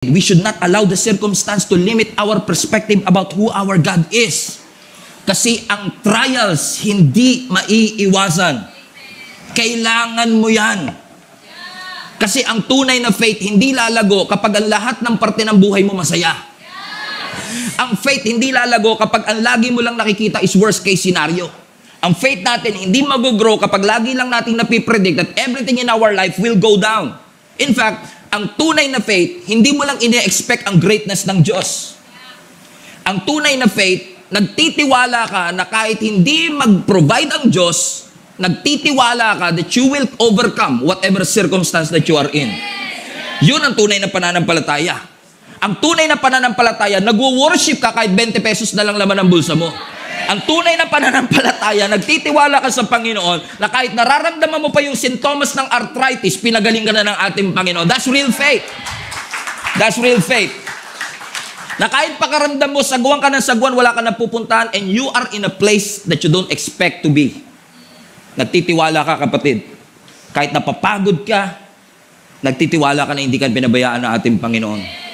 We should not allow the circumstance to limit our perspective about who our God is. Kasi ang trials hindi maiiwasan. Kailangan mo yan. Kasi ang tunay na faith hindi lalago kapag ang lahat ng parte ng buhay mo masaya. Ang faith hindi lalago kapag ang lagi mo lang nakikita is worst case scenario. Ang faith natin hindi mag-grow kapag lagi lang natin napipredict that everything in our life will go down. In fact, ang tunay na faith, hindi mo lang ine-expect ang greatness ng Diyos. Ang tunay na faith, nagtitiwala ka na kahit hindi mag-provide ang Diyos, nagtitiwala ka that you will overcome whatever circumstance that you are in. Yun ang tunay na pananampalataya. Ang tunay na pananampalataya, nagwo-worship ka kahit 20 pesos na lang laman ang bulsa mo. Ang tunay na pananampalataya, nagtitiwala ka sa Panginoon na kahit nararamdaman mo pa yung sintomas ng arthritis, pinagaling ka na ng ating Panginoon. That's real faith. That's real faith. Na kahit pakaramdam mo, sagwan ka ng sagwan, wala ka na pupuntahan, and you are in a place that you don't expect to be. Nagtitiwala ka, kapatid. Kahit napapagod ka, nagtitiwala ka na hindi ka pinabayaan ng ating Panginoon.